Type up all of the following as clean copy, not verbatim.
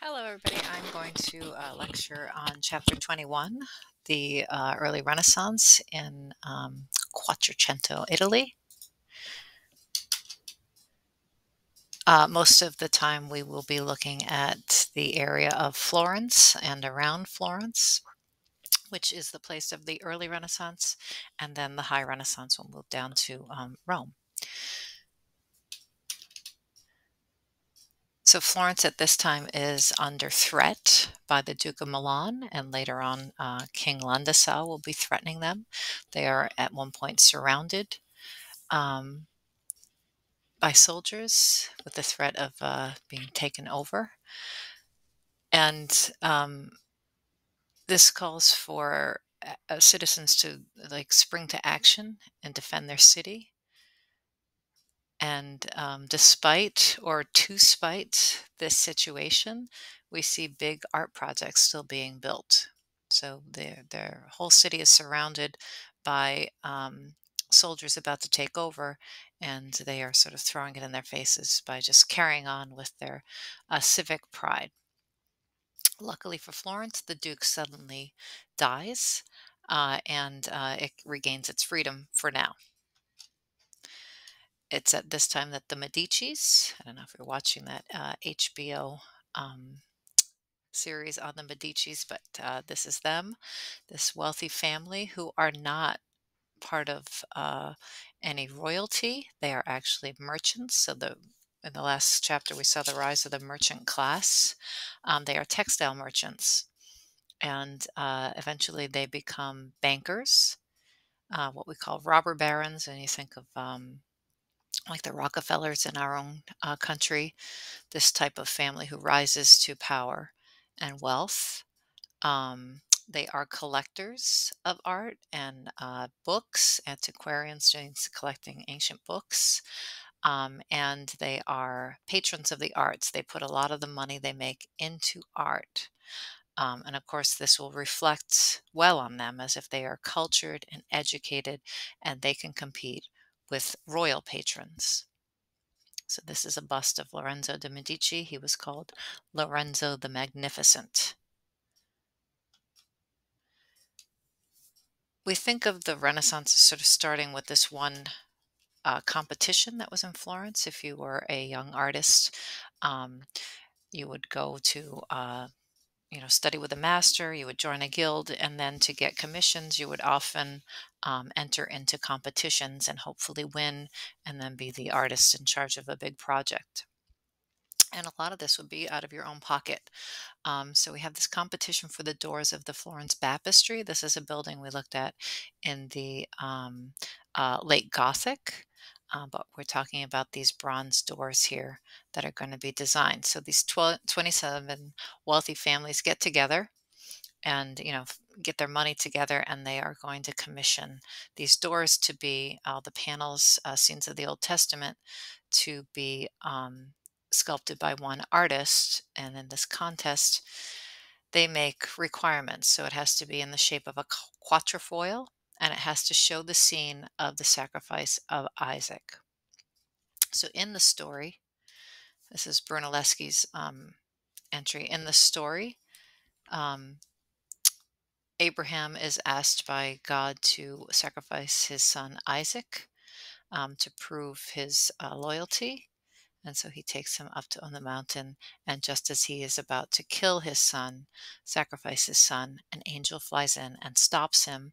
Hello, everybody. I'm going to lecture on chapter 21, the early Renaissance in Quattrocento, Italy. Most of the time, we will be looking at the area of Florence and around Florence, which is the place of the early Renaissance, and then the High Renaissance will move down to Rome. So Florence at this time is under threat by the Duke of Milan, and later on, King Landesau will be threatening them. They are at one point surrounded um, by soldiers with the threat of being taken over. And this calls for citizens to spring to action and defend their city. And despite or to spite this situation, we see big art projects still being built. So their whole city is surrounded by soldiers about to take over, and they are sort of throwing it in their faces by just carrying on with their civic pride. Luckily for Florence, the Duke suddenly dies, and it regains its freedom for now. It's at this time that the Medicis, I don't know if you're watching that HBO um, series on the Medicis, but this is them, this wealthy family who are not part of any royalty. They are actually merchants. So in the last chapter, we saw the rise of the merchant class. They are textile merchants, and eventually they become bankers, what we call robber barons. And you think of like the Rockefellers in our own country, this type of family who rises to power and wealth. They are collectors of art and books, antiquarians doing collecting ancient books, and they are patrons of the arts. They put a lot of the money they make into art. And of course, this will reflect well on them as if they are cultured and educated and they can compete with royal patrons. So this is a bust of Lorenzo de' Medici. He was called Lorenzo the Magnificent. We think of the Renaissance as sort of starting with this one competition that was in Florence. If you were a young artist, um, you would go to study with a master, you would join a guild, and then to get commissions, you would often enter into competitions and hopefully win and then be the artist in charge of a big project. And a lot of this would be out of your own pocket. So we have this competition for the doors of the Florence Baptistry. This is a building we looked at in the late Gothic, but we're talking about these bronze doors here that are going to be designed. So these 27 wealthy families get together and get their money together, and they are going to commission these doors to be the panels, scenes of the Old Testament, to be sculpted by one artist. And in this contest, they make requirements. So it has to be in the shape of a quatrefoil, and it has to show the scene of the sacrifice of Isaac. So in the story, this is Brunelleschi's entry. In the story, um, Abraham is asked by God to sacrifice his son Isaac to prove his loyalty. And so he takes him up on the mountain, and just as he is about to kill his son, sacrifice his son, an angel flies in and stops him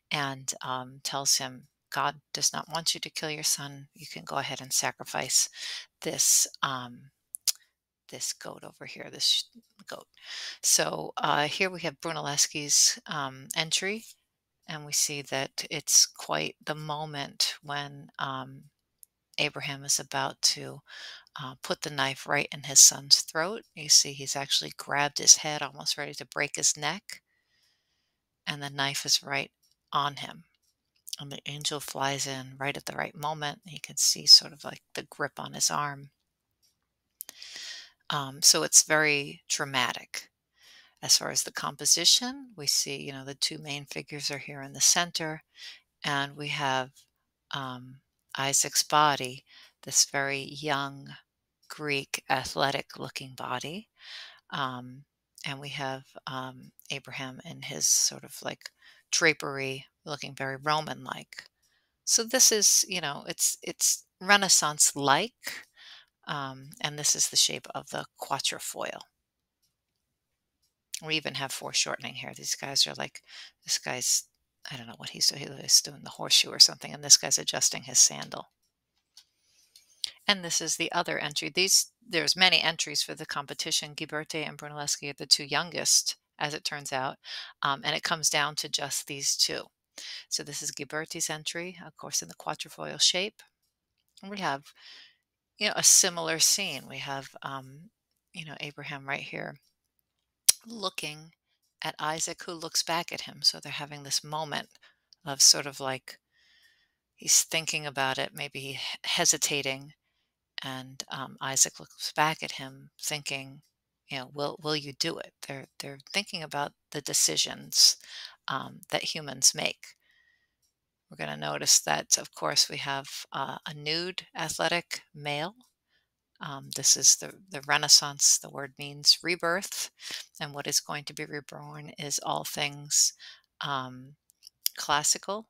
and tells him, God does not want you to kill your son. You can go ahead and sacrifice this this goat over here, this goat. So here we have Brunelleschi's entry, and we see that it's quite the moment when Abraham is about to put the knife right in his son's throat. You see he's actually grabbed his head, almost ready to break his neck, and the knife is right on him. And the angel flies in right at the right moment. You can see sort of like the grip on his arm. So it's very dramatic. As far as the composition, we see, the two main figures are here in the center, and we have Isaac's body, this very young Greek athletic looking body. Um, and we have Abraham in his sort of like drapery, looking very Roman-like. So this is, it's Renaissance-like, and this is the shape of the quatrefoil. We even have foreshortening here. These guys are like, this guy's, I don't know what he's doing the horseshoe or something, and this guy's adjusting his sandal. And this is the other entry. There's many entries for the competition. Ghiberti and Brunelleschi are the two youngest, as it turns out, and it comes down to just these two. So this is Ghiberti's entry, of course, in the quatrefoil shape. And we have, a similar scene. We have, Abraham right here looking at Isaac, who looks back at him. So they're having this moment of sort of like he's thinking about it, maybe hesitating, and Isaac looks back at him, thinking, will you do it? They're thinking about the decisions that humans make. We're going to notice that, of course, we have a nude, athletic male. This is the Renaissance. The word means rebirth, and what is going to be reborn is all things um, classical,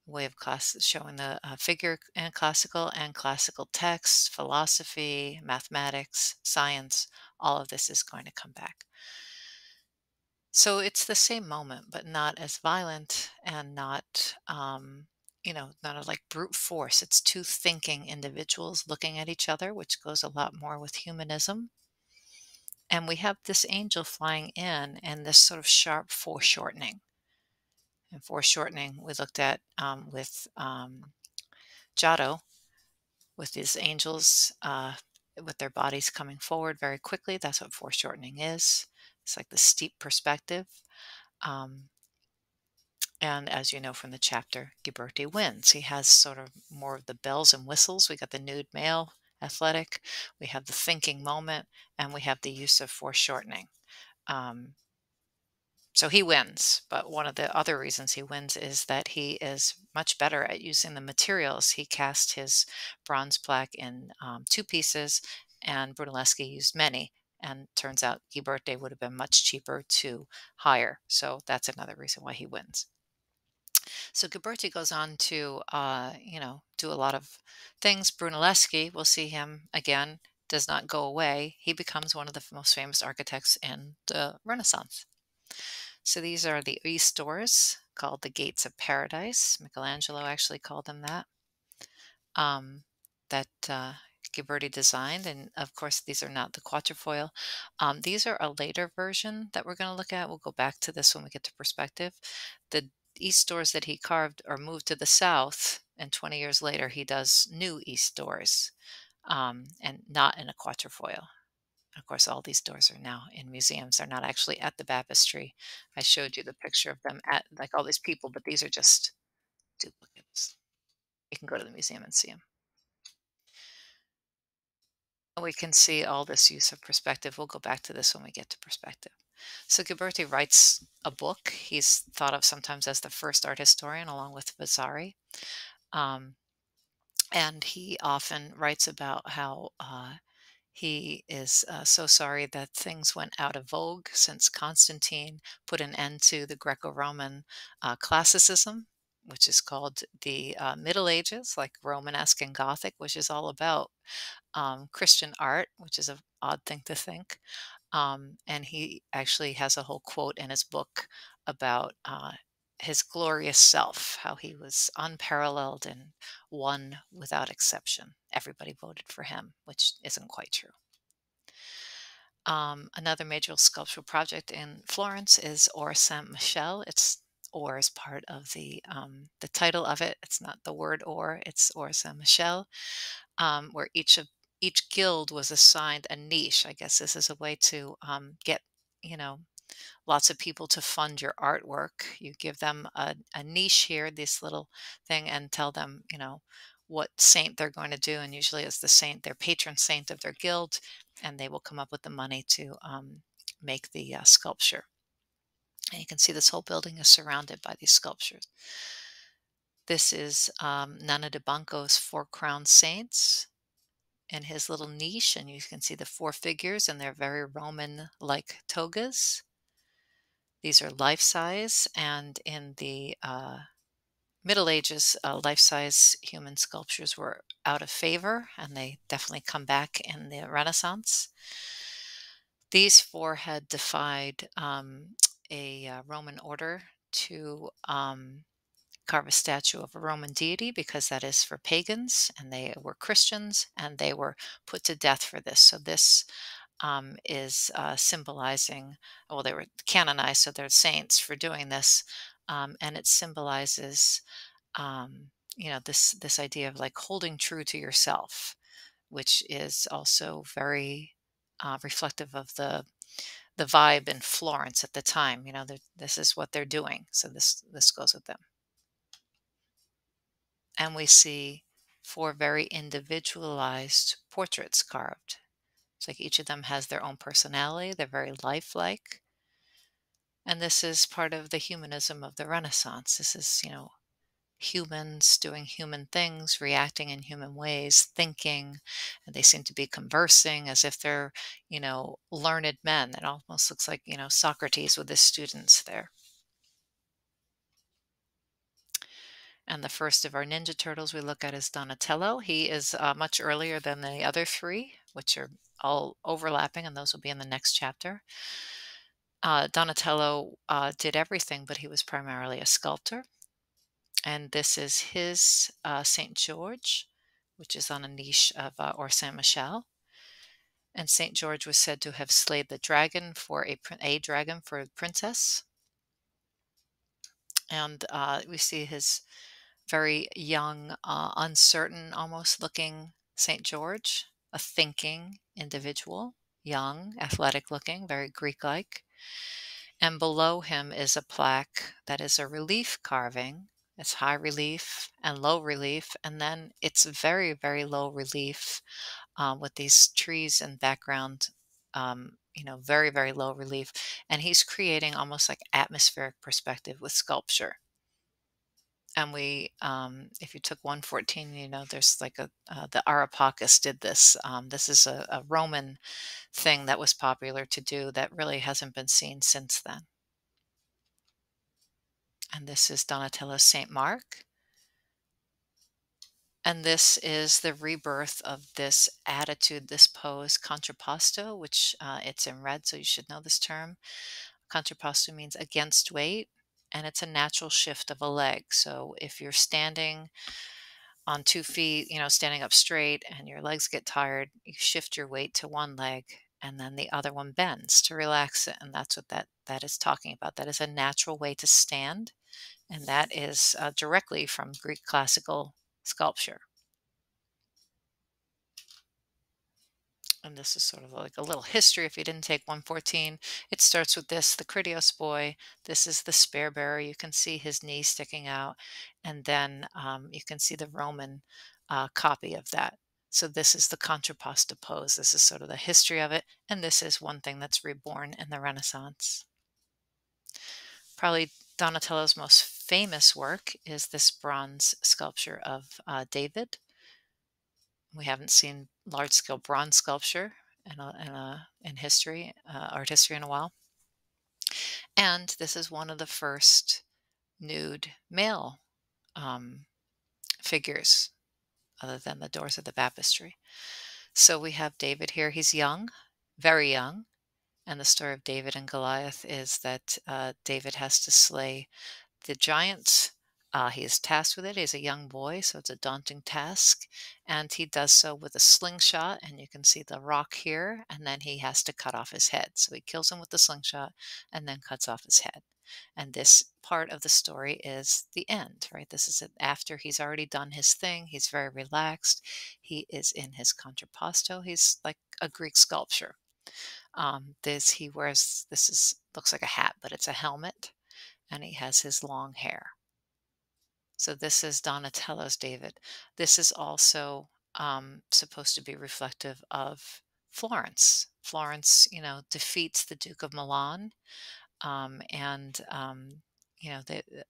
way of class showing the figure and classical texts, philosophy, mathematics, science. All of this is going to come back. So it's the same moment, but not as violent and not, not like brute force. It's two thinking individuals looking at each other, which goes a lot more with humanism. And we have this angel flying in and this sort of sharp foreshortening. And foreshortening we looked at with Giotto, with these angels with their bodies coming forward very quickly. That's what foreshortening is. It's like the steep perspective. Um, and as you know from the chapter, Ghiberti wins. He has sort of more of the bells and whistles. We got the nude male, athletic. We have the thinking moment, and we have the use of foreshortening. Um, So he wins, but one of the other reasons he wins is that he is much better at using the materials. He cast his bronze plaque in two pieces, and Brunelleschi used many. And turns out Ghiberti would have been much cheaper to hire. So that's another reason why he wins. So Ghiberti goes on to, do a lot of things. Brunelleschi, we'll see him again, does not go away. He becomes one of the most famous architects in the Renaissance. So these are the East doors called the Gates of Paradise. Michelangelo actually called them that. Um, that Ghiberti designed, and of course these are not the quatrefoil. These are a later version that we're going to look at. We'll go back to this when we get to perspective. The East doors that he carved are moved to the south, and 20 years later he does new East doors, and not in a quatrefoil. Of course, all these doors are now in museums. They're not actually at the baptistry. I showed you the picture of them at like all these people, but these are just duplicates. You can go to the museum and see them. We can see all this use of perspective. We'll go back to this when we get to perspective. So Ghiberti writes a book. He's thought of sometimes as the first art historian, along with Vasari. Um, and he often writes about how he is so sorry that things went out of vogue since Constantine put an end to the Greco-Roman classicism, which is called the Middle Ages, like Romanesque and Gothic, which is all about Christian art, which is an odd thing to think. And he actually has a whole quote in his book about his glorious self, how he was unparalleled and one without exception. Everybody voted for him, which isn't quite true. Another major sculptural project in Florence is Or Saint Michel. It's or is part of the title of it. It's not the word or, it's Or Saint Michel, where each guild was assigned a niche. I guess this is a way to get, you know, lots of people to fund your artwork. You give them a niche here, this little thing, and tell them, what saint they're going to do. And usually it's the saint, their patron saint of their guild, and they will come up with the money to make the sculpture. And you can see this whole building is surrounded by these sculptures. This is Nana de Banco's Four Crowned Saints. in his little niche, and you can see the four figures, and they're very Roman-like togas. These are life size, and in the Middle Ages, life-size human sculptures were out of favor, and they definitely come back in the Renaissance. These four had defied a Roman order to carve a statue of a Roman deity because that is for pagans, and they were Christians, and they were put to death for this. So this is symbolizing, well, they were canonized, so they're saints for doing this, and it symbolizes, this idea of like holding true to yourself, which is also very reflective of the vibe in Florence at the time. This is what they're doing, so this goes with them. And we see four very individualized portraits carved. It's like each of them has their own personality. They're very lifelike. And this is part of the humanism of the Renaissance. This is, humans doing human things, reacting in human ways, thinking, and they seem to be conversing as if they're, learned men. It almost looks like, Socrates with his students there. And the first of our Ninja Turtles we look at is Donatello. He is much earlier than the other three, which are all overlapping, and those will be in the next chapter. Donatello did everything, but he was primarily a sculptor. And this is his St. George, which is on a niche of or Saint Michel. And St. George was said to have slayed the dragon for a dragon for a princess. And we see his very young, uncertain, almost looking St. George, a thinking individual, young, athletic looking, very Greek like. And below him is a plaque that is a relief carving. It's high relief and low relief, and then it's very, very low relief with these trees in background, very, very low relief. And he's creating almost like atmospheric perspective with sculpture. And if you took 114, there's like the Areopagus did this. This is a Roman thing that was popular to do that really hasn't been seen since then. And this is Donatello's St. Mark. And this is the rebirth of this attitude, this pose, contrapposto, which it's in red, so you should know this term. Contrapposto means against weight, and it's a natural shift of a leg. So if you're standing on 2 feet, standing up straight and your legs get tired, you shift your weight to one leg and then the other one bends to relax it. And that's what that is talking about. That is a natural way to stand. And that is directly from Greek classical sculpture. And this is sort of like a little history if you didn't take 114. It starts with this, the Critios boy. This is the spear bearer. You can see his knee sticking out. And then you can see the Roman copy of that. So this is the contrapposto pose. This is sort of the history of it. And this is one thing that's reborn in the Renaissance. Probably Donatello's most famous work is this bronze sculpture of David. We haven't seen large-scale bronze sculpture in history, art history in a while. And this is one of the first nude male figures, other than the doors of the baptistry. So we have David here. He's young, very young. And the story of David and Goliath is that David has to slay the giant. He is tasked with it. He's a young boy, so it's a daunting task. And he does so with a slingshot, and you can see the rock here, and then he has to cut off his head. So he kills him with the slingshot and then cuts off his head. And this part of the story is the end, right? This is it after he's already done his thing. He's very relaxed. He is in his contrapposto. He's like a Greek sculpture. He wears, looks like a hat, but it's a helmet, and he has his long hair. So this is Donatello's David. This is also supposed to be reflective of Florence. Florence, defeats the Duke of Milan, and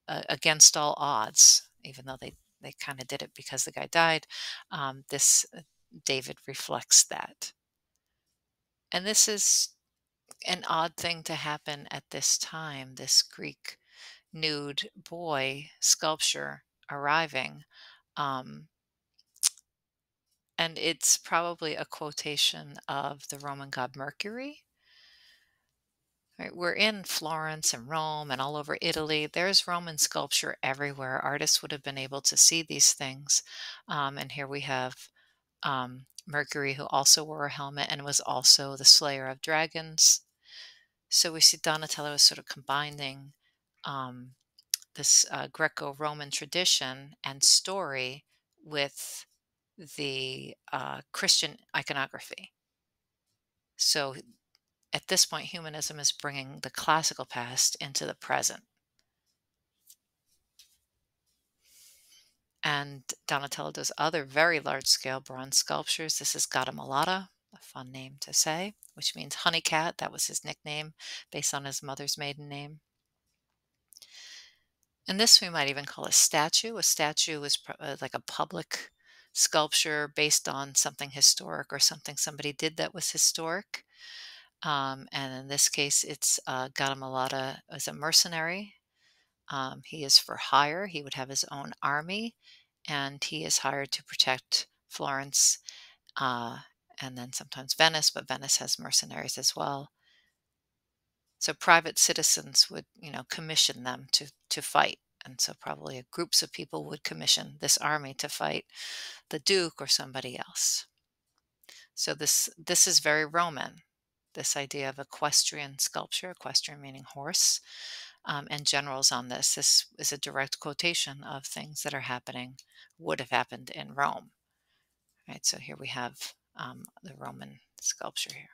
against all odds, even though they kind of did it because the guy died. This David reflects that. And this is an odd thing to happen at this time, this Greek nude boy sculpture arriving. Um, and it's probably a quotation of the Roman god Mercury. Right? We're in Florence and Rome and all over Italy. There's Roman sculpture everywhere. Artists would have been able to see these things. And here we have Mercury, who also wore a helmet and was also the slayer of dragons. So we see Donatello as sort of combining um, this Greco-Roman tradition and story with the Christian iconography. So at this point, humanism is bringing the classical past into the present. And Donatello does other very large scale bronze sculptures. This is Gattamelata, a fun name to say, which means honey cat. That was his nickname based on his mother's maiden name. And this we might even call a statue. A statue is like a public sculpture based on something historic or something somebody did that was historic. And in this case, it's Gattamelata as a mercenary. He is for hire. He would have his own army, and he is hired to protect Florence uh, and then sometimes Venice, but Venice has mercenaries as well. So private citizens would, commission them to fight. And so probably groups of people would commission this army to fight the Duke or somebody else. So this is very Roman, this idea of equestrian sculpture, equestrian meaning horse, and generals on this. This is a direct quotation of things that are happening, would have happened in Rome. Right. So here we have the Roman sculpture here.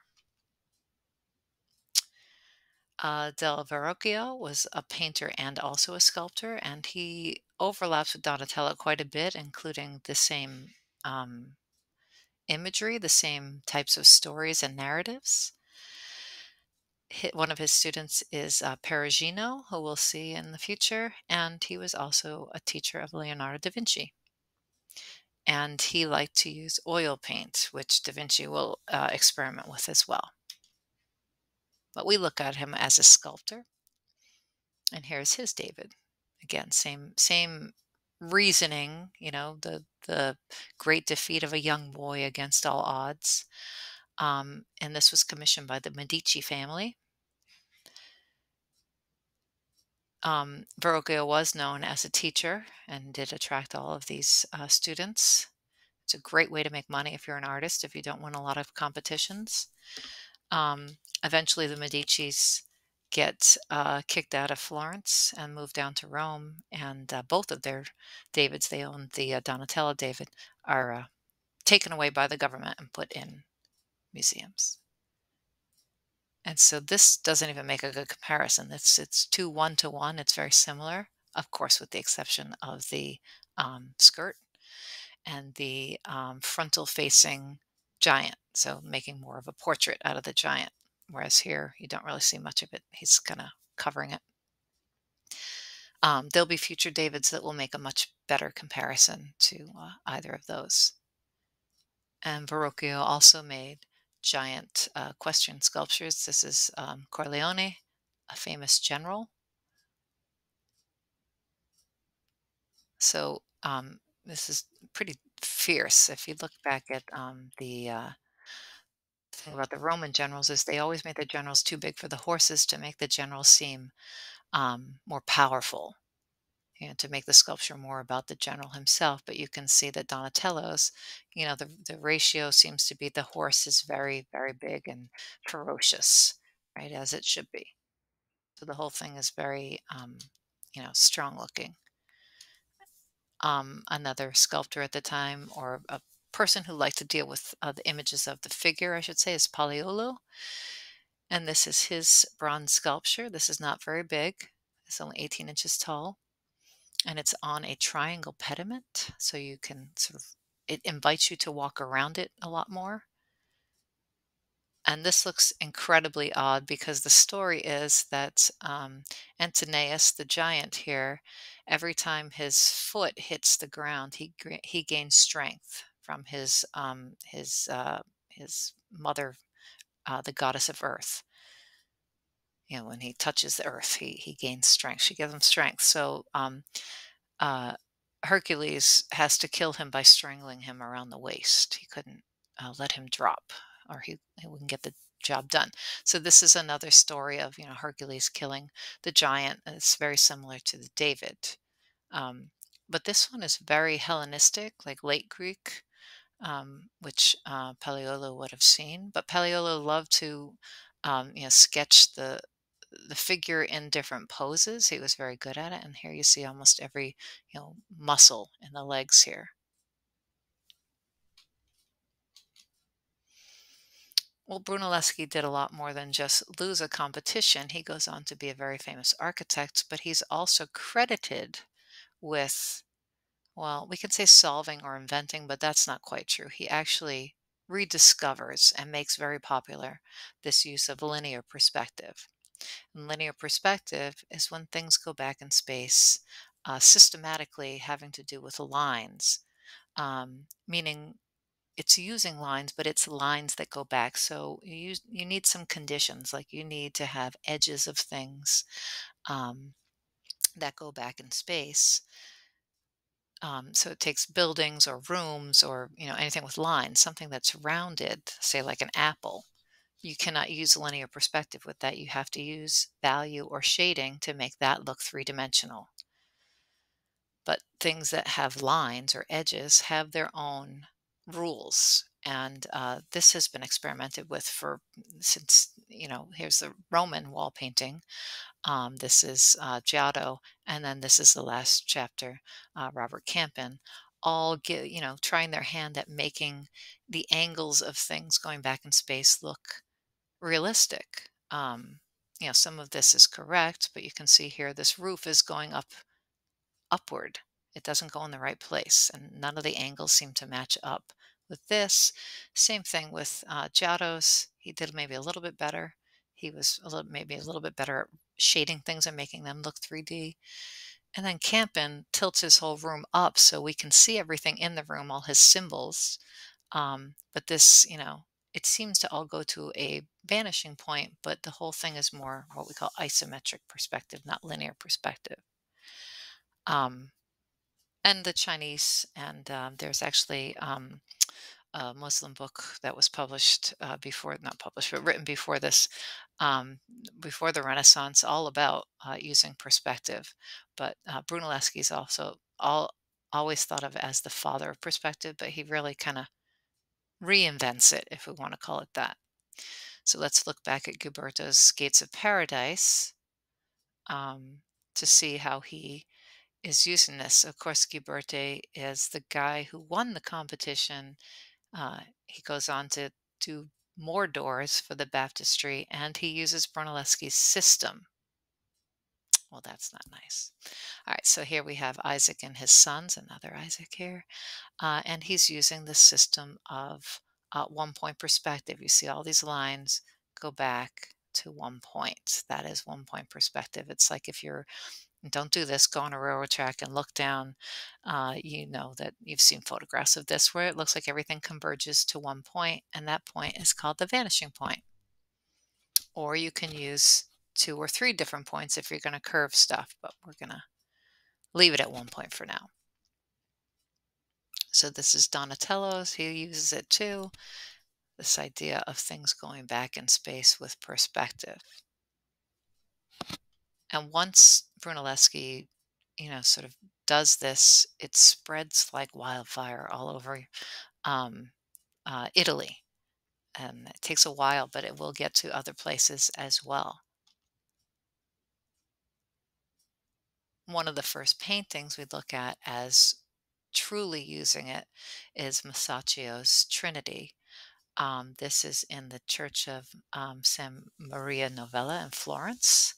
Del Verrocchio was a painter and also a sculptor, and he overlaps with Donatello quite a bit, including the same imagery, the same types of stories and narratives. One of his students is Perugino, who we'll see in the future, and he was also a teacher of Leonardo da Vinci. And he liked to use oil paint, which da Vinci will experiment with as well. But we look at him as a sculptor. And here's his David. Again, same reasoning, the great defeat of a young boy against all odds. And this was commissioned by the Medici family. Verrocchio was known as a teacher and did attract all of these students. It's a great way to make money if you're an artist, if you don't win a lot of competitions. Eventually, the Medicis get kicked out of Florence and move down to Rome, and both of their Davids, they own the Donatello David, are taken away by the government and put in museums. And so this doesn't even make a good comparison. It's 2 1 to 1. It's very similar, of course, with the exception of the skirt and the frontal-facing giant. So making more of a portrait out of the giant. Whereas here, you don't really see much of it. He's kind of covering it. There'll be future Davids that will make a much better comparison to either of those. And Verrocchio also made giant equestrian sculptures. This is Corleone, a famous general. So this is pretty fierce. If you look back at the thing about the Roman generals is they always made their generals too big for the horses to make the generals seem more powerful, to make the sculpture more about the general himself. But you can see that Donatello's, the ratio seems to be the horse is very, very big and ferocious, right, as it should be. So the whole thing is very, strong looking. Another sculptor at the time, or a person who liked to deal with the images of the figure, I should say, is Pagliolo. And this is his bronze sculpture. This is not very big. It's only 18 inches tall. And it's on a triangle pediment. So you can it invites you to walk around it a lot more. And this looks incredibly odd because the story is that Antinous, the giant here, every time his foot hits the ground, he gains strength from his mother, the goddess of earth. When he touches the earth, he gains strength. She gives him strength. So uh, Hercules has to kill him by strangling him around the waist. He couldn't let him drop, or he wouldn't get the job done. So this is another story of Hercules killing the giant. And it's very similar to the David, um, but this one is very Hellenistic, like late Greek, which Paleolo would have seen. But Paleolo loved to sketch the figure in different poses. He was very good at it. And here you see almost every muscle in the legs here. Well, Brunelleschi did a lot more than just lose a competition. He goes on to be a very famous architect, but he's also credited with, well, we can say solving or inventing, but that's not quite true. He actually rediscovers and makes very popular this use of linear perspective. And linear perspective is when things go back in space, systematically having to do with lines, meaning it's using lines, but it's lines that go back. So you need some conditions, like you need to have edges of things um, that go back in space. So it takes buildings or rooms or anything with lines, something that's rounded, say like an apple. You cannot use linear perspective with that. You have to use value or shading to make that look three-dimensional. But things that have lines or edges have their own rules. And this has been experimented with for since, here's the Roman wall painting. This is Giotto, and then this is the last chapter, Robert Campin, all get, trying their hand at making the angles of things going back in space look realistic. Some of this is correct, but you can see here this roof is going upward. It doesn't go in the right place, and none of the angles seem to match up with this. Same thing with Giotto's. He did maybe a little bit better. He was maybe a little bit better at shading things and making them look 3D. And then Campin tilts his whole room up so we can see everything in the room, all his symbols. But this, it seems to all go to a vanishing point, but the whole thing is more what we call isometric perspective, not linear perspective. Um, and the Chinese, and there's actually a Muslim book that was published before, not published, but written before this, um, before the Renaissance, all about using perspective. But Brunelleschi is also always thought of as the father of perspective, but he really kind of reinvents it, if we want to call it that. So let's look back at Gilberto's Gates of Paradise um, to see how he is using this. Of course, Ghiberti is the guy who won the competition. He goes on to do more doors for the baptistry, and he uses Brunelleschi's system. Well, that's not nice. All right, so here we have Isaac and his sons, another Isaac here, and he's using the system of one-point perspective. You see all these lines go back to one point. That is one-point perspective. It's like if you're don't do this, go on a railroad track and look down. You know that you've seen photographs of this where it looks like everything converges to one point, and that point is called the vanishing point. Or you can use 2 or 3 different points if you're going to curve stuff, but we're going to leave it at one point for now. So this is Donatello's. He uses it too. This idea of things going back in space with perspective. And once Brunelleschi, sort of does this, it spreads like wildfire all over Italy. And it takes a while, but it will get to other places as well. One of the first paintings we look at as truly using it is Masaccio's Trinity. This is in the Church of San Maria Novella in Florence.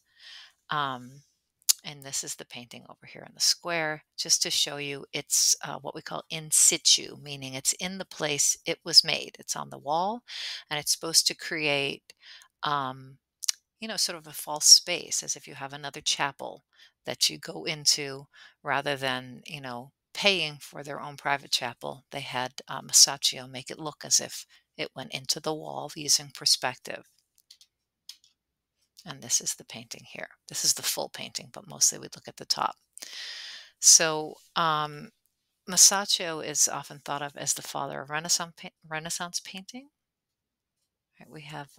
And this is the painting over here in the square, just to show you it's what we call in situ, meaning it's in the place it was made. It's on the wall, and it's supposed to create, um, sort of a false space, as if you have another chapel that you go into rather than, paying for their own private chapel, they had Masaccio make it look as if it went into the wall using perspective. And this is the painting here. This is the full painting, but mostly we look at the top. So Masaccio is often thought of as the father of Renaissance painting. Right, we have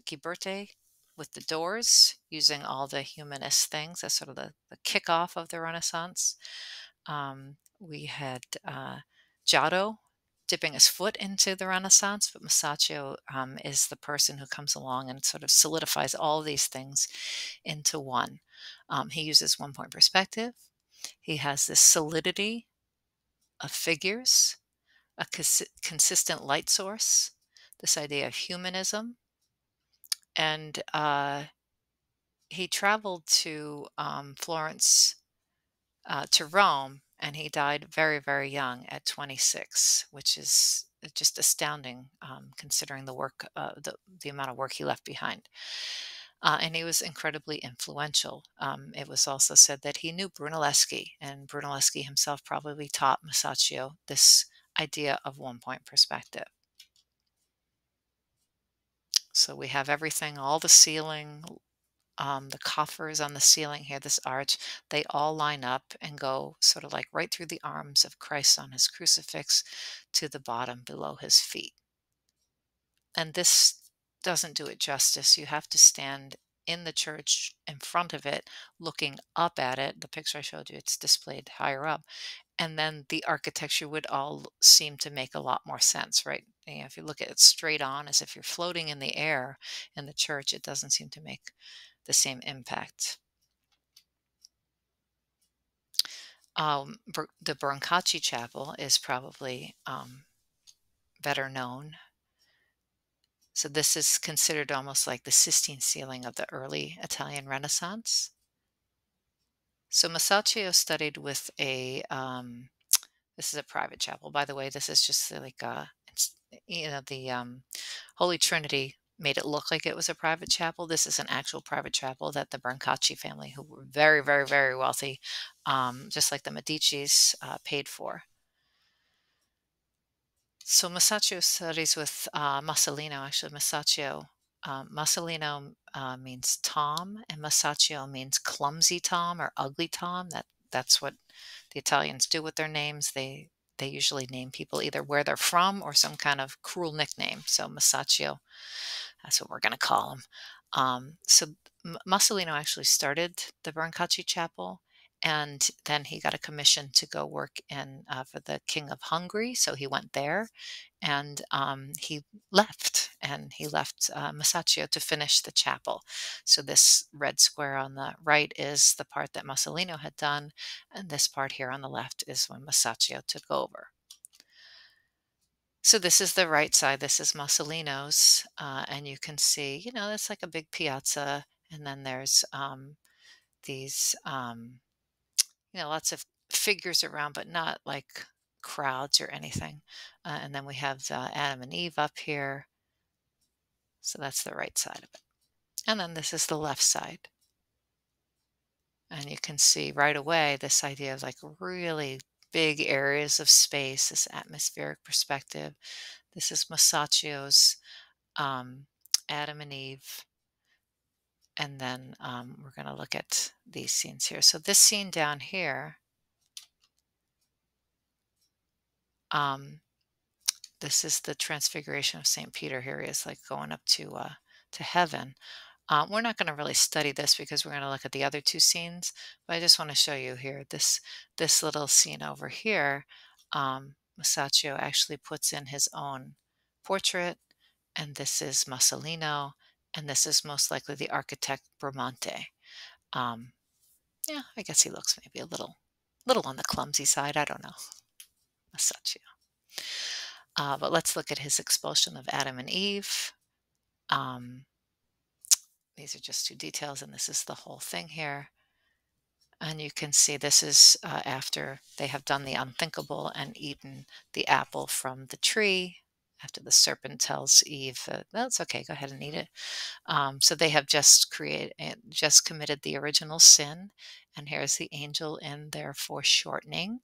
Ghiberti with the doors, using all the humanist things. That's sort of the kickoff of the Renaissance. We had Giotto dipping his foot into the Renaissance, but Masaccio is the person who comes along and sort of solidifies all these things into one. He uses one point perspective. He has this solidity of figures, a consistent light source, this idea of humanism. And he traveled to Florence, to Rome, and he died very, very young at 26, which is just astounding considering the work, the amount of work he left behind. And he was incredibly influential. It was also said that he knew Brunelleschi, and Brunelleschi himself probably taught Masaccio this idea of one point perspective. So we have everything, all the ceiling, the coffers on the ceiling here, this arch, they all line up and go sort of like right through the arms of Christ on his crucifix to the bottom below his feet. And this doesn't do it justice. You have to stand in the church in front of it, looking up at it. The picture I showed you, it's displayed higher up. And then the architecture would all seem to make a lot more sense, right? You know, if you look at it straight on, as if you're floating in the air in the church, it doesn't seem to make the same impact. The Brancacci Chapel is probably better known. So this is considered almost like the Sistine ceiling of the early Italian Renaissance. So Masaccio studied with this is a private chapel. By the way, this is just like the Holy Trinity made it look like it was a private chapel. This is an actual private chapel that the Brancacci family, who were very, very, very wealthy, just like the Medicis, paid for. So Masaccio studies with Masolino. Actually, Masolino means Tom, and Masaccio means clumsy Tom or ugly Tom. That's what the Italians do with their names. They usually name people either where they're from or some kind of cruel nickname. So Masaccio, that's what we're going to call him. So Masolino actually started the Brancacci Chapel, and then he got a commission to go work in for the King of Hungary. So he went there, and he left, Masaccio to finish the chapel. So this red square on the right is the part that Masolino had done, and this part here on the left is when Masaccio took over. So this is the right side. This is Masolino's, and you can see, it's like a big piazza, and then there's these, lots of figures around, but not like crowds or anything. And then we have Adam and Eve up here. So that's the right side of it. And then this is the left side. And you can see right away this idea of like really big areas of space, this atmospheric perspective. This is Masaccio's Adam and Eve. And then we're going to look at these scenes here. So this scene down here, this is the transfiguration of St. Peter. Here he is like going up to heaven. We're not going to really study this because we're going to look at the other two scenes, but I just want to show you here this little scene over here. Masaccio actually puts in his own portrait, and this is Masolino, and this is most likely the architect Bramante. Yeah, I guess he looks maybe a little on the clumsy side. I don't know. Masaccio. But let's look at his expulsion of Adam and Eve. These are just two details, and this is the whole thing here. And you can see this is after they have done the unthinkable and eaten the apple from the tree. after the serpent tells Eve, "No, it's okay. Go ahead and eat it." So they have just committed the original sin, and here's the angel in their foreshortening.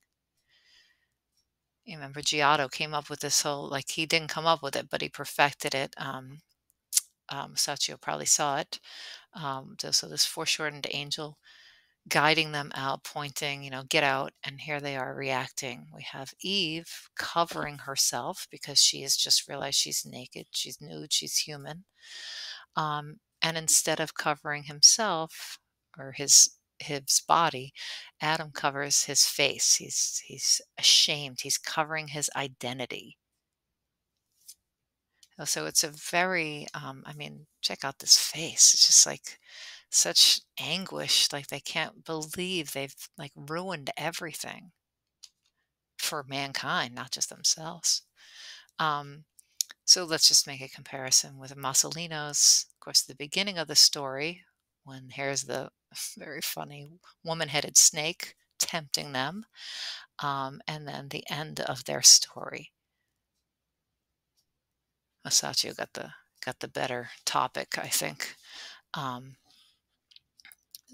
You remember Giotto came up with this whole, like, he didn't come up with it, but he perfected it. Sachio probably saw it. So this foreshortened angel guiding them out, pointing, get out. And here they are reacting. We have Eve covering herself because she has just realized she's naked, she's nude, she's human. And instead of covering himself or his body, Adam covers his face. He's ashamed. He's covering his identity. So it's a very, I mean, check out this face. It's just like such anguish. Like they can't believe they've like ruined everything for mankind, not just themselves. Um, so let's just make a comparison with Massolinos. Of course, the beginning of the story, when here's the very funny woman-headed snake tempting them, and then the end of their story. Masaccio got the better topic, I think. Um,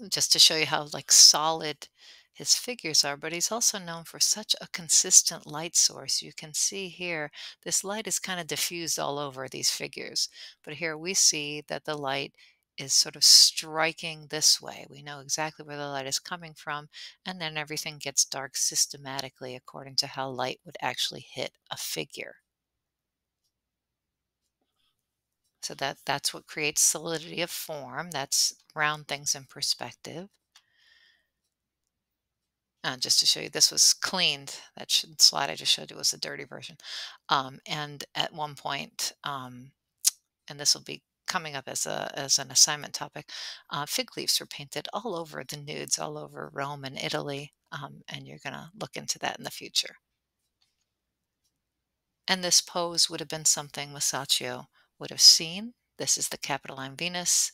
just to show you how like solid his figures are, but he's also known for such a consistent light source. You can see here, this light is kind of diffused all over these figures, but here we see that the light is sort of striking this way. We know exactly where the light is coming from, and then everything gets dark systematically according to how light would actually hit a figure. So that's what creates solidity of form. That's round things in perspective. Just to show you, this was cleaned. Slide I just showed you was the dirty version. And at one point, and this will be coming up as an assignment topic, fig leaves were painted all over the nudes, all over Rome and Italy, and you're going to look into that in the future. And this pose would have been something Masaccio would have seen. This is the Capitoline Venus.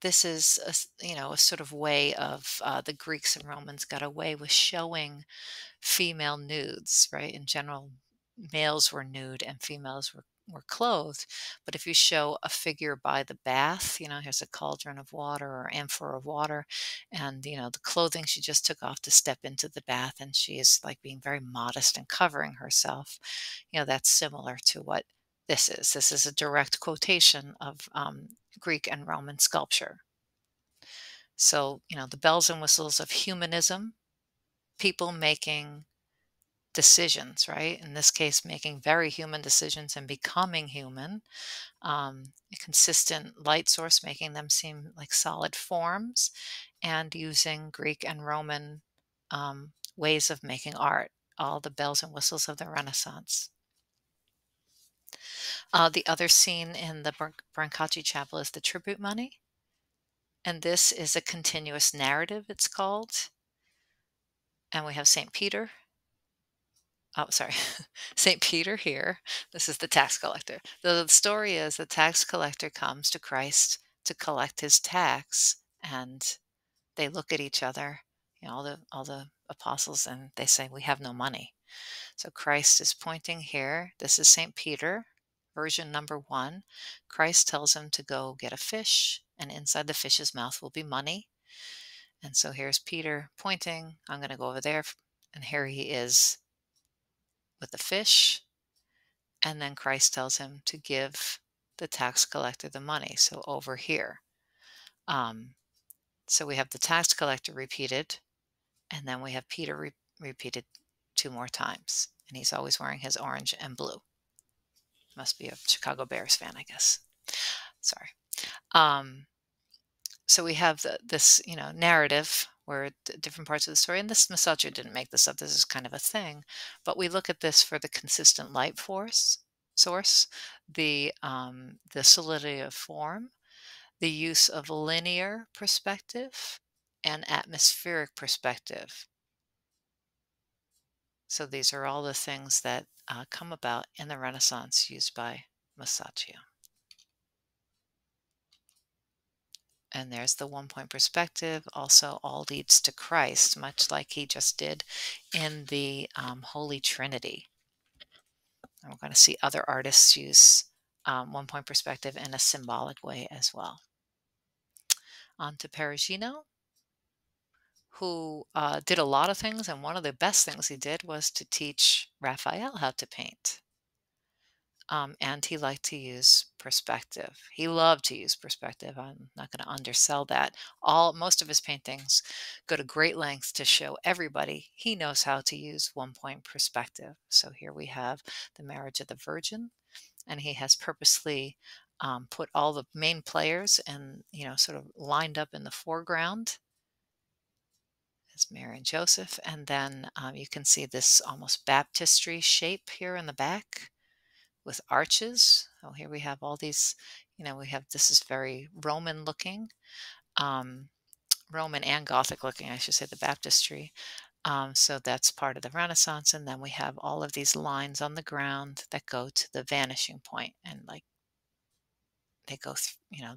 This is a sort of way of the Greeks and Romans got away with showing female nudes, right? In general, males were nude and females were clothed. But if you show a figure by the bath, here's a cauldron of water or amphora of water, and the clothing she just took off to step into the bath, and she is like being very modest and covering herself. That's similar to what this is. This is a direct quotation of Greek and Roman sculpture. So, the bells and whistles of humanism, people making decisions, right? In this case, making very human decisions and becoming human. A consistent light source, making them seem like solid forms, and using Greek and Roman ways of making art, all the bells and whistles of the Renaissance. The other scene in the Brancacci Chapel is the tribute money. And this is a continuous narrative, it's called. And we have St. Peter. Oh, sorry. St. Peter here. This is the tax collector. The story is the tax collector comes to Christ to collect his tax, and they look at each other, all the apostles, and they say, "We have no money." So Christ is pointing here. This is St. Peter, version number 1. Christ tells him to go get a fish, and inside the fish's mouth will be money. And so here's Peter pointing, "I'm going to go over there." And here he is with the fish. And then Christ tells him to give the tax collector the money. So over here. So we have the tax collector repeated, and then we have Peter repeated 2 more times. And he's always wearing his orange and blue. Must be a Chicago Bears fan, I guess. Sorry. So we have this, narrative where different parts of the story, and this Masaccio didn't make this up. This is kind of a thing, but we look at this for the consistent light source, the solidity of form, the use of linear perspective, and atmospheric perspective. So these are all the things that come about in the Renaissance used by Masaccio. And there's the 1-point perspective. Also, all leads to Christ, much like he just did in the Holy Trinity. And we're going to see other artists use 1 point perspective in a symbolic way as well. On to Perugino, who did a lot of things, and one of the best things he did was to teach Raphael how to paint. And he liked to use perspective. He loved to use perspective. I'm not going to undersell that. Most of his paintings go to great lengths to show everybody he knows how to use 1 point perspective. So here we have the Marriage of the Virgin, and he has purposely put all the main players and sort of lined up in the foreground as Mary and Joseph, and then you can see this almost baptistry shape here in the back with arches. Oh, here we have all these, this is very Roman looking, um, Roman and Gothic looking, I should say, the baptistry. So that's part of the Renaissance. And then we have all of these lines on the ground that go to the vanishing point, and like they go,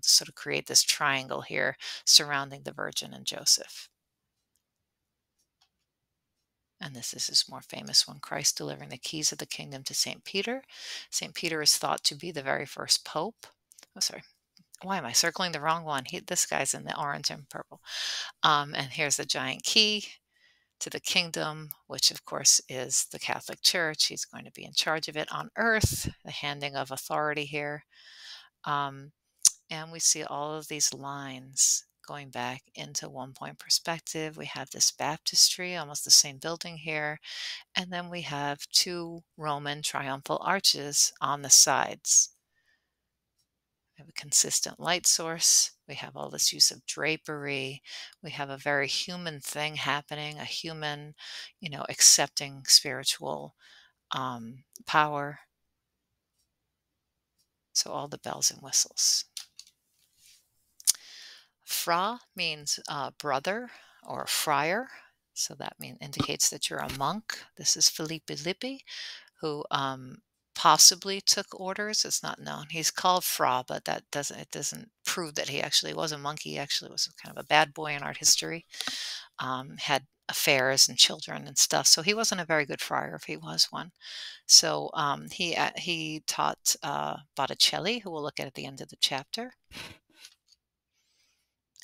sort of create this triangle here surrounding the Virgin and Joseph. And this is his more famous one, Christ delivering the keys of the kingdom to St. Peter. St. Peter is thought to be the very first pope. Oh, sorry. Why am I circling the wrong one? This guy's in the orange and purple. And here's the giant key to the kingdom, which of course is the Catholic Church. He's going to be in charge of it on earth, the handing of authority here. And we see all of these lines going back into 1 point perspective. We have this baptistry, almost the same building here. And then we have two Roman triumphal arches on the sides. We have a consistent light source. We have all this use of drapery. We have a very human thing happening, a human, accepting spiritual power. So all the bells and whistles. Fra means brother or friar. So that indicates that you're a monk. This is Filippo Lippi, who possibly took orders. It's not known. He's called Fra, but it doesn't prove that he actually was a monk. He actually was kind of a bad boy in art history. Had affairs and children and stuff. So he wasn't a very good friar if he was one. So he taught Botticelli, who we'll look at the end of the chapter.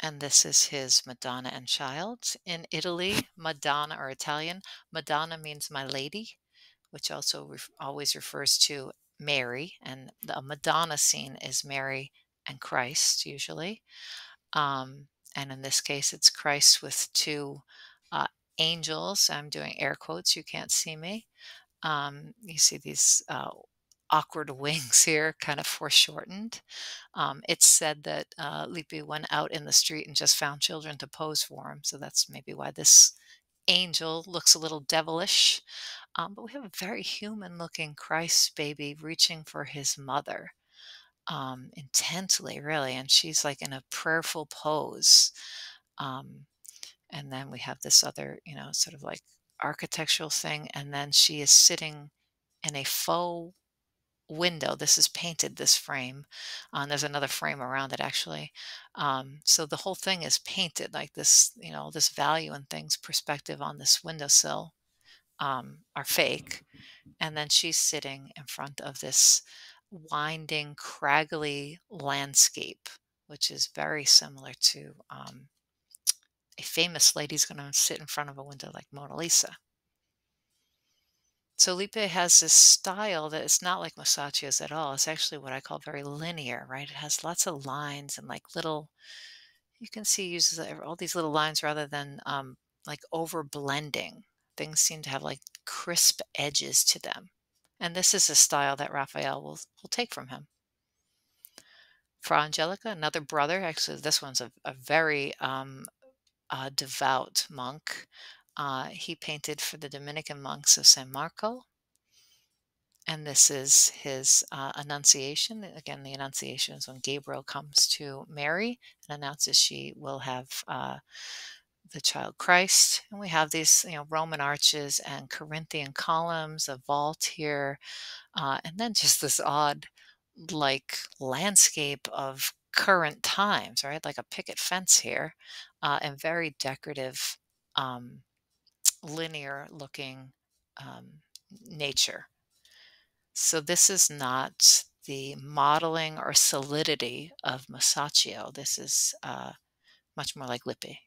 And this is his Madonna and Child. In Italy, Madonna, or Italian, Madonna means my lady, which also always refers to Mary. And the Madonna scene is Mary and Christ, usually. And in this case, it's Christ with two angels. I'm doing air quotes. You can't see me. You see these awkward wings here, kind of foreshortened. It's said that Lippi went out in the street and just found children to pose for him. So that's maybe why this angel looks a little devilish. But we have a very human looking Christ baby reaching for his mother intensely, really. And she's like in a prayerful pose. And then we have this other, sort of like architectural thing. And then she is sitting in a faux window. This is painted, this frame. There's another frame around it, actually. So the whole thing is painted like this, this value and things, perspective on this windowsill are fake. And then she's sitting in front of this winding, craggly landscape, which is very similar to a famous lady's going to sit in front of a window like Mona Lisa. So Lippe has this style that is not like Masaccio's at all. It's actually what I call very linear, right? It has lots of lines and like little, you can see he uses all these little lines rather than like over blending. Things seem to have like crisp edges to them. And this is a style that Raphael will take from him. Fra Angelico, another brother. Actually, this one's a very devout monk. He painted for the Dominican monks of San Marco. And this is his Annunciation. Again, the Annunciation is when Gabriel comes to Mary and announces she will have the child Christ. And we have these, Roman arches and Corinthian columns, a vault here, and then just this odd, like, landscape of current times, right? Like a picket fence here, and very decorative, linear looking nature. So this is not the modeling or solidity of Masaccio. This is much more like Lippi.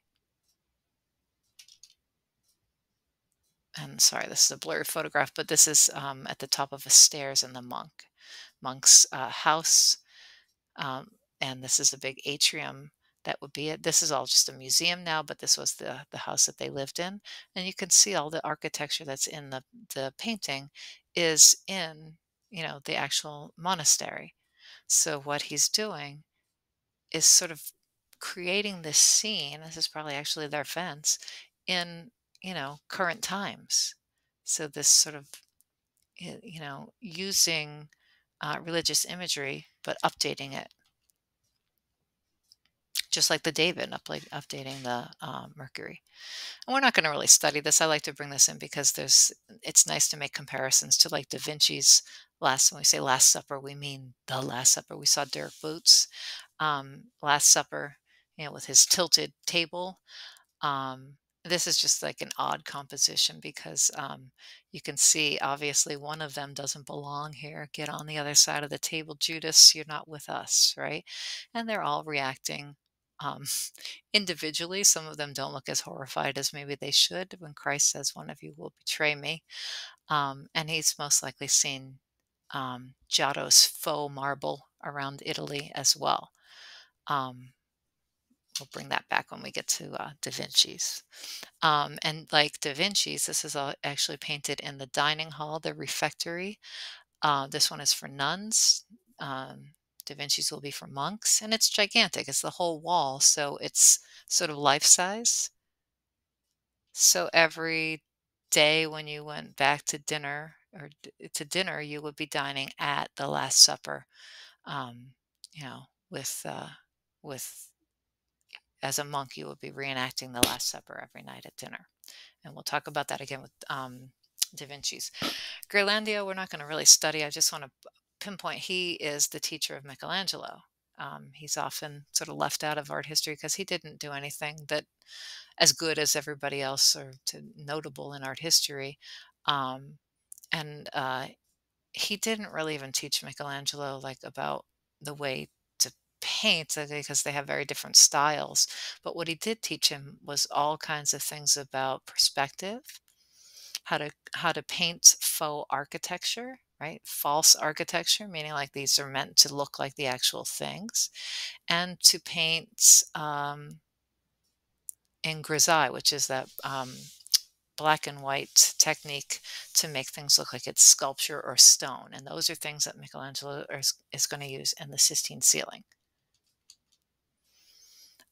And sorry, this is a blurry photograph, but this is at the top of a stairs in the monk's house. Um, and this is a big atrium that would be it. This is all just a museum now, but this was the house that they lived in. And you can see all the architecture that's in the painting is in, the actual monastery. So what he's doing is sort of creating this scene. This is probably actually their fence in, current times. So this sort of, using religious imagery, but updating it, just like the David, updating the Mercury. And we're not going to really study this. I like to bring this in because it's nice to make comparisons to like Da Vinci's when we say Last Supper, we mean the Last Supper. We saw Derek Boots, Last Supper, with his tilted table. Um, this is just like an odd composition because you can see obviously one of them doesn't belong here. Get on the other side of the table, Judas, you're not with us, right? And they're all reacting um, individually. Some of them don't look as horrified as maybe they should when Christ says, "One of you will betray me." And he's most likely seen Giotto's faux marble around Italy as well. Um, we'll bring that back when we get to Da Vinci's. And like Da Vinci's, this is all actually painted in the dining hall, the refectory. This one is for nuns. Um, Da Vinci's will be for monks, and it's gigantic. It's the whole wall, so it's sort of life size. So every day when you went back to dinner you would be dining at the Last Supper. Um, with as a monk, you would be reenacting the Last Supper every night at dinner. And we'll talk about that again with Da Vinci's. Ghirlandaio, we're not going to really study. I just want to pinpoint he is the teacher of Michelangelo. He's often sort of left out of art history because he didn't do anything that as good as everybody else or notable in art history. Um, and he didn't really even teach Michelangelo like about the way to paint because they have very different styles. But what he did teach him was all kinds of things about perspective, how to paint faux architecture, right? False architecture, meaning like these are meant to look like the actual things, and to paint in grisaille, which is that black and white technique to make things look like it's sculpture or stone. And those are things that Michelangelo is going to use in the Sistine ceiling.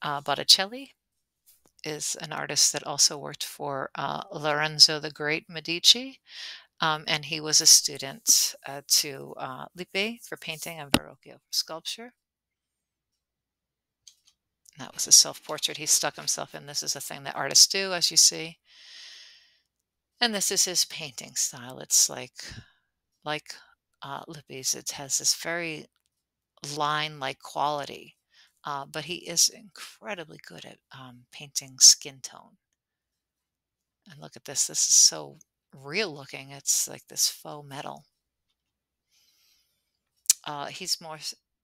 Botticelli is an artist that also worked for Lorenzo the Great Medici. And he was a student to Lippi for painting and Verrocchio for sculpture. And that was a self-portrait he stuck himself in. This is a thing that artists do, as you see. And this is his painting style. It's like Lippi's. It has this very line-like quality, but he is incredibly good at painting skin tone. And look at this. This is so real looking. It's like this faux metal. He's more,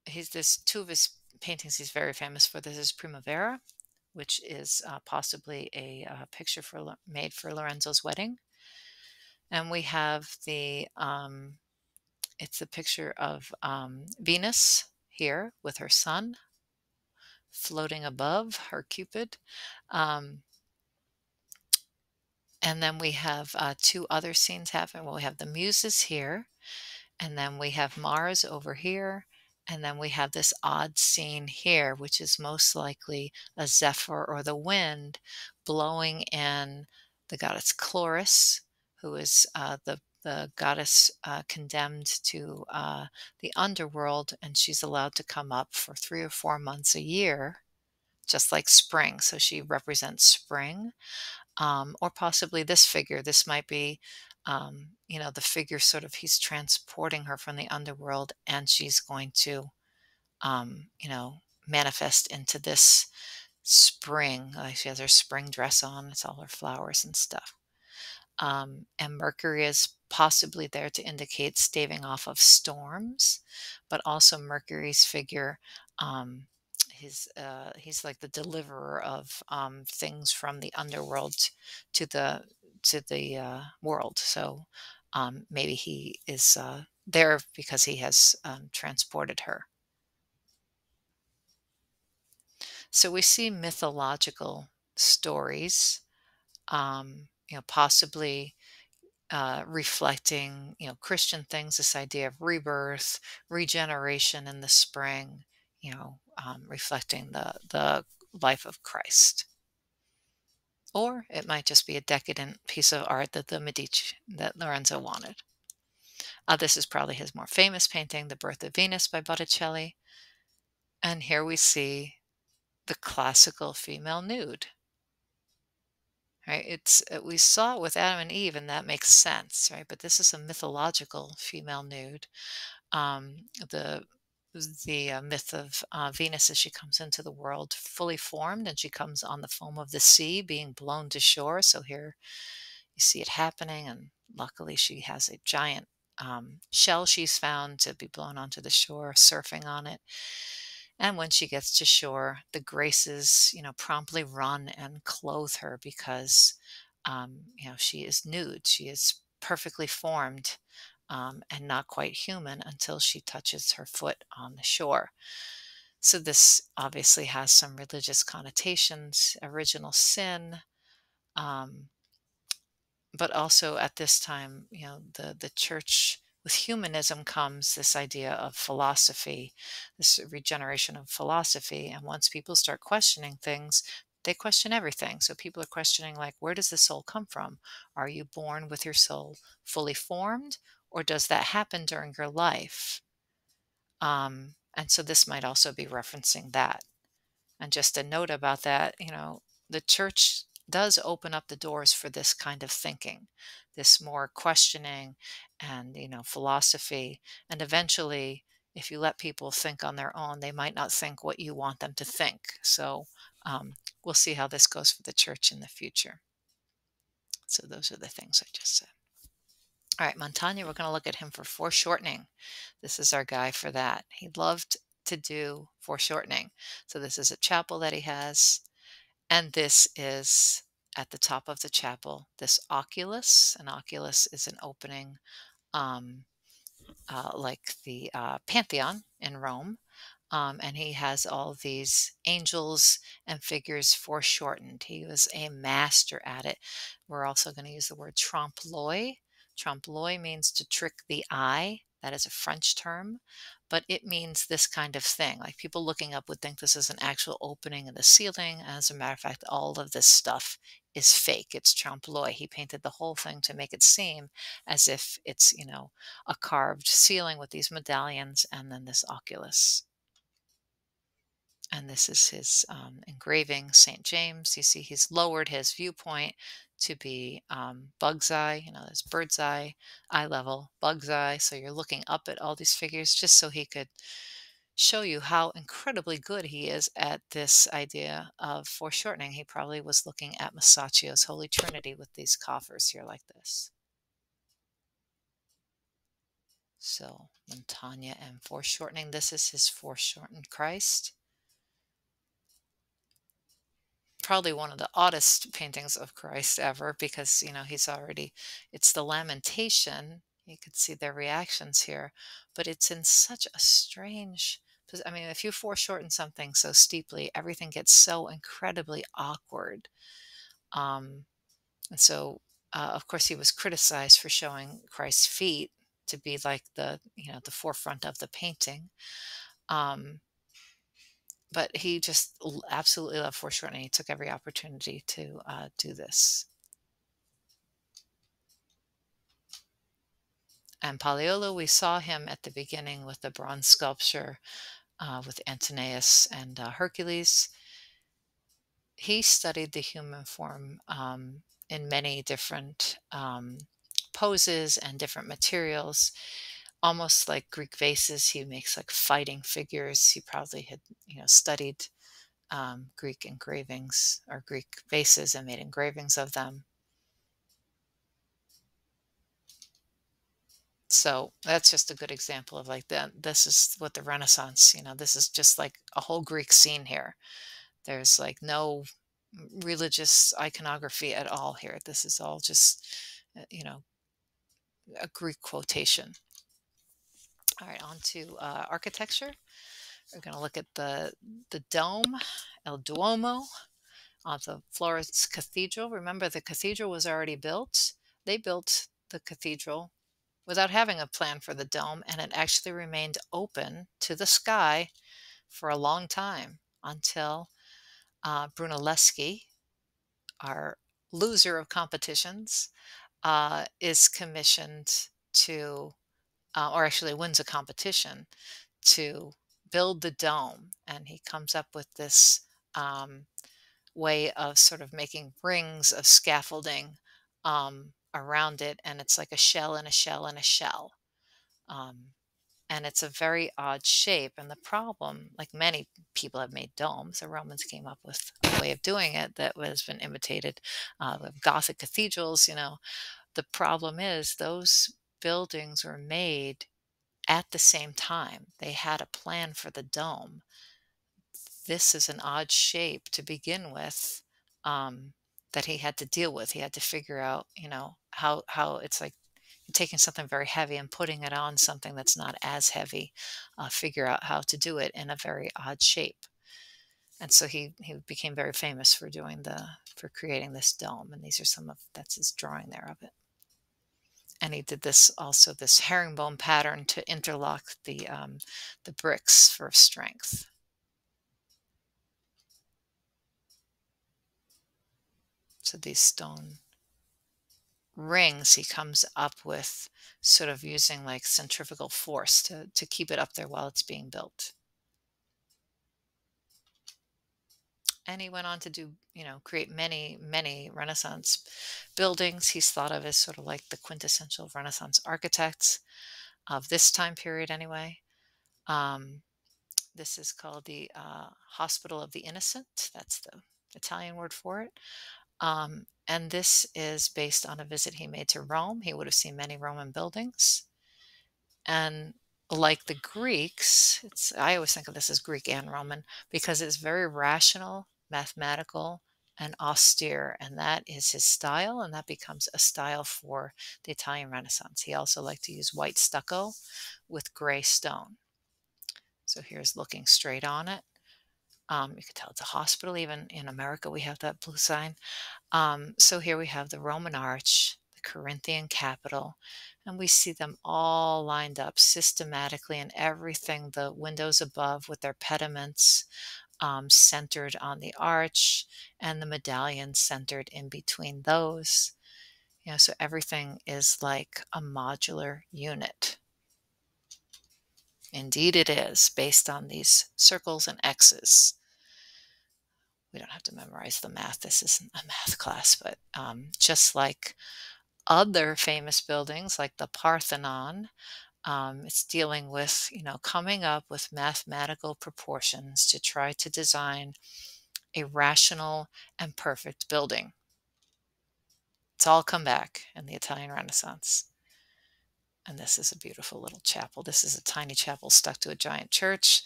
he's this two of his paintings he's very famous for. This is Primavera, which is possibly a picture made for Lorenzo's wedding. And we have it's a picture of Venus here with her son floating above her Cupid. Um, and then we have two other scenes happen. Well, we have the Muses here, and then we have Mars over here, and then we have this odd scene here, which is most likely a zephyr or the wind blowing in the goddess Chloris, who is the goddess condemned to the underworld, and she's allowed to come up for 3 or 4 months a year, just like spring. So she represents spring, or possibly this figure. This might be, the figure sort of he's transporting her from the underworld, and she's going to, manifest into this spring. Like she has her spring dress on. It's all her flowers and stuff. And Mercury is possibly there to indicate staving off of storms, but also Mercury's figure. Um, he's like the deliverer of things from the underworld to the world. So maybe he is there because he has transported her. So we see mythological stories, possibly reflecting, Christian things, this idea of rebirth, regeneration in the spring, reflecting the life of Christ. Or it might just be a decadent piece of art that that Lorenzo wanted. This is probably his more famous painting, The Birth of Venus by Botticelli. And here we see the classical female nude. Right? We saw it with Adam and Eve, and that makes sense, right? But this is a mythological female nude. The myth of Venus as she comes into the world fully formed, and she comes on the foam of the sea, being blown to shore. So here you see it happening, and luckily she has a giant shell she's found to be blown onto the shore, surfing on it. And when she gets to shore, the Graces, promptly run and clothe her because, she is nude. She is perfectly formed and not quite human until she touches her foot on the shore. So this obviously has some religious connotations, original sin, um, but also at this time, the church with humanism comes this idea of philosophy, this regeneration of philosophy. And once people start questioning things, they question everything. So people are questioning, like, where does the soul come from? Are you born with your soul fully formed, or does that happen during your life? And so this might also be referencing that. And just a note about that, the church does open up the doors for this kind of thinking, this more questioning and, philosophy. And eventually, if you let people think on their own, they might not think what you want them to think. So we'll see how this goes for the church in the future. So those are the things I just said. All right, Montaigne, we're going to look at him for foreshortening. This is our guy for that. He loved to do foreshortening. So this is a chapel that he has. And this is at the top of the chapel, this oculus. An oculus is an opening like the Pantheon in Rome. And he has all these angels and figures foreshortened. He was a master at it. We're also going to use the word trompe l'oeil. Trompe l'oeil means to trick the eye. That is a French term, but it means this kind of thing. Like people looking up would think this is an actual opening in the ceiling. As a matter of fact, all of this stuff is fake. It's trompe l'oeil. He painted the whole thing to make it seem as if it's, a carved ceiling with these medallions and then this oculus. And this is his engraving, St. James. You see he's lowered his viewpoint to be bug's eye, there's bird's eye level, bug's eye. So you're looking up at all these figures just so he could show you how incredibly good he is at this idea of foreshortening. He probably was looking at Masaccio's Holy Trinity with these coffers here like this. So Montaigne and foreshortening. This is his foreshortened Christ. Probably one of the oddest paintings of Christ ever because, it's the Lamentation. You could see their reactions here, but it's in such a strange, I mean, if you foreshorten something so steeply, everything gets so incredibly awkward. And so, of course, he was criticized for showing Christ's feet to be like the forefront of the painting. Um, but he just absolutely loved foreshortening. He took every opportunity to do this. And Pagliolo, we saw him at the beginning with the bronze sculpture with Antinous and Hercules. He studied the human form in many different poses and different materials, almost like Greek vases. He makes like fighting figures. He probably had, studied Greek engravings or Greek vases and made engravings of them. So that's just a good example of like that. This is what the Renaissance, this is just like a whole Greek scene here. There's like no religious iconography at all here. This is all just, a Greek quotation. All right, on to architecture. We're going to look at the dome, El Duomo, of the Florence Cathedral. Remember, the cathedral was already built. They built the cathedral without having a plan for the dome, and it actually remained open to the sky for a long time until Brunelleschi, our loser of competitions, is commissioned to, or actually wins a competition to build the dome. And he comes up with this way of sort of making rings of scaffolding around it. And it's like a shell and a shell and a shell. Um, and it's a very odd shape. And the problem, like many people have made domes, the Romans came up with a way of doing it that has been imitated with Gothic cathedrals. The problem is those buildings were made at the same time. They had a plan for the dome. This is an odd shape to begin with, that he had to deal with. He had to figure out, how it's like taking something very heavy and putting it on something that's not as heavy, figure out how to do it in a very odd shape. And so he became very famous for creating this dome. And that's his drawing there of it. And he did this herringbone pattern to interlock the bricks for strength. So these stone rings he comes up with, sort of using like centrifugal force to keep it up there while it's being built. And he went on to do, create many, many Renaissance buildings. He's thought of as sort of like the quintessential Renaissance architect of this time period anyway. This is called the Hospital of the Innocent. That's the Italian word for it. And this is based on a visit he made to Rome. He would have seen many Roman buildings. And like the Greeks, I always think of this as Greek and Roman because it's very rational, mathematical, and austere. And that is his style, and that becomes a style for the Italian Renaissance. He also liked to use white stucco with gray stone. So here's looking straight on it. You can tell it's a hospital. Even in America, we have that blue sign. So here we have the Roman arch, the Corinthian capital, and we see them all lined up systematically and everything, the windows above with their pediments centered on the arch and the medallion centered in between those. So everything is like a modular unit. Indeed it is, based on these circles and X's. We don't have to memorize the math. This isn't a math class, but just like other famous buildings like the Parthenon, it's dealing with, coming up with mathematical proportions to try to design a rational and perfect building. It's all come back in the Italian Renaissance. And this is a beautiful little chapel. This is a tiny chapel stuck to a giant church.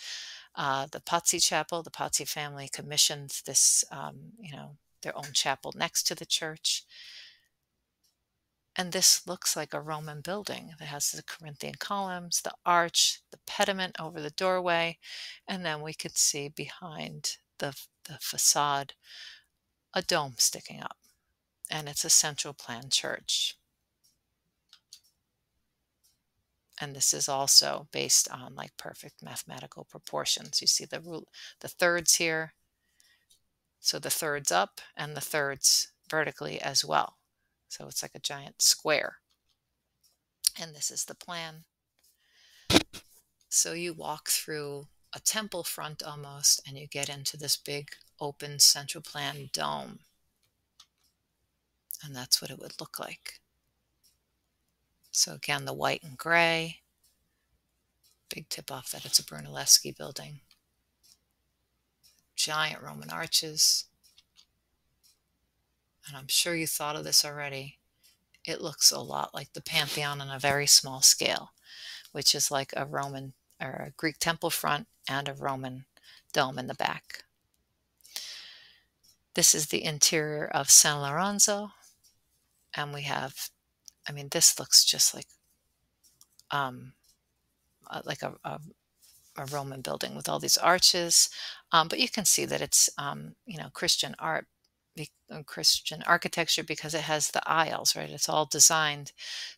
The Pazzi Chapel, the Pazzi family commissioned this, their own chapel next to the church. And this looks like a Roman building. It has the Corinthian columns, the arch, the pediment over the doorway, and then we could see behind the facade a dome sticking up. And it's a central plan church. And this is also based on like perfect mathematical proportions. You see the thirds here. So the thirds up and the thirds vertically as well. So it's like a giant square. And this is the plan. So you walk through a temple front almost, and you get into this big open central plan dome. And that's what it would look like. So again, the white and gray. Big tip off that it's a Brunelleschi building. Giant Roman arches. And I'm sure you thought of this already. It looks a lot like the Pantheon on a very small scale, which is like a Roman or a Greek temple front and a Roman dome in the back. This is the interior of San Lorenzo, and we have, I mean, this looks just um, like a Roman building with all these arches, but you can see that it's Christian art, Christian architecture because it has the aisles, right? It's all designed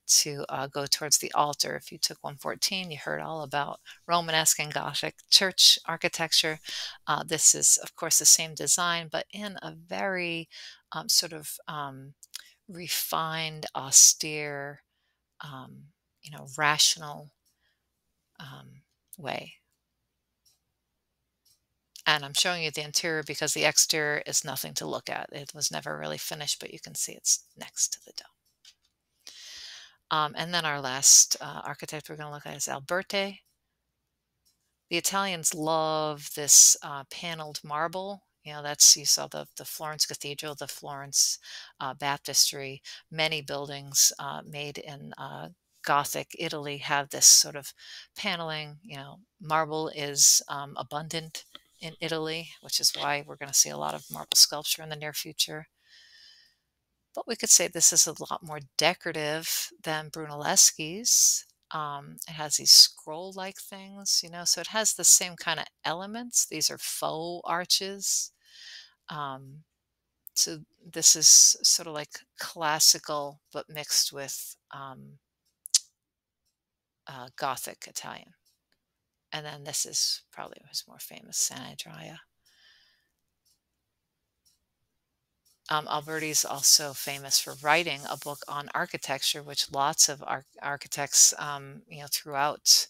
to go towards the altar. If you took 114, you heard all about Romanesque and Gothic church architecture. This is, of course, the same design, but in a very sort of refined, austere, um, rational way. And I'm showing you the interior because the exterior is nothing to look at. It was never really finished, but you can see it's next to the dome. And then our last architect we're going to look at is Alberti. The Italians love this paneled marble. You saw the Florence Cathedral, the Florence Baptistry. Many buildings made in Gothic Italy have this sort of paneling. Marble is abundant in Italy, which is why we're going to see a lot of marble sculpture in the near future. But we could say this is a lot more decorative than Brunelleschi's. It has these scroll-like things, so it has the same kind of elements. These are faux arches. Um, so this is sort of like classical, but mixed with Gothic Italian. And then this is probably his more famous Sant'Andrea. Alberti's also famous for writing a book on architecture, which lots of architects, throughout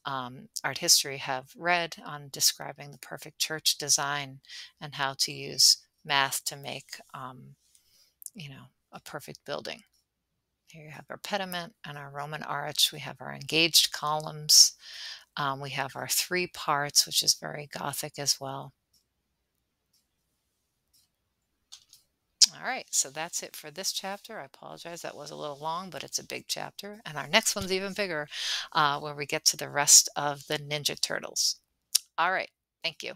art history have read on describing the perfect church design and how to use math to make, a perfect building. Here you have our pediment and our Roman arch. We have our engaged columns. We have our three parts, which is very Gothic as well. All right, so that's it for this chapter. I apologize, that was a little long, but it's a big chapter. And our next one's even bigger where we get to the rest of the Ninja Turtles. All right, thank you.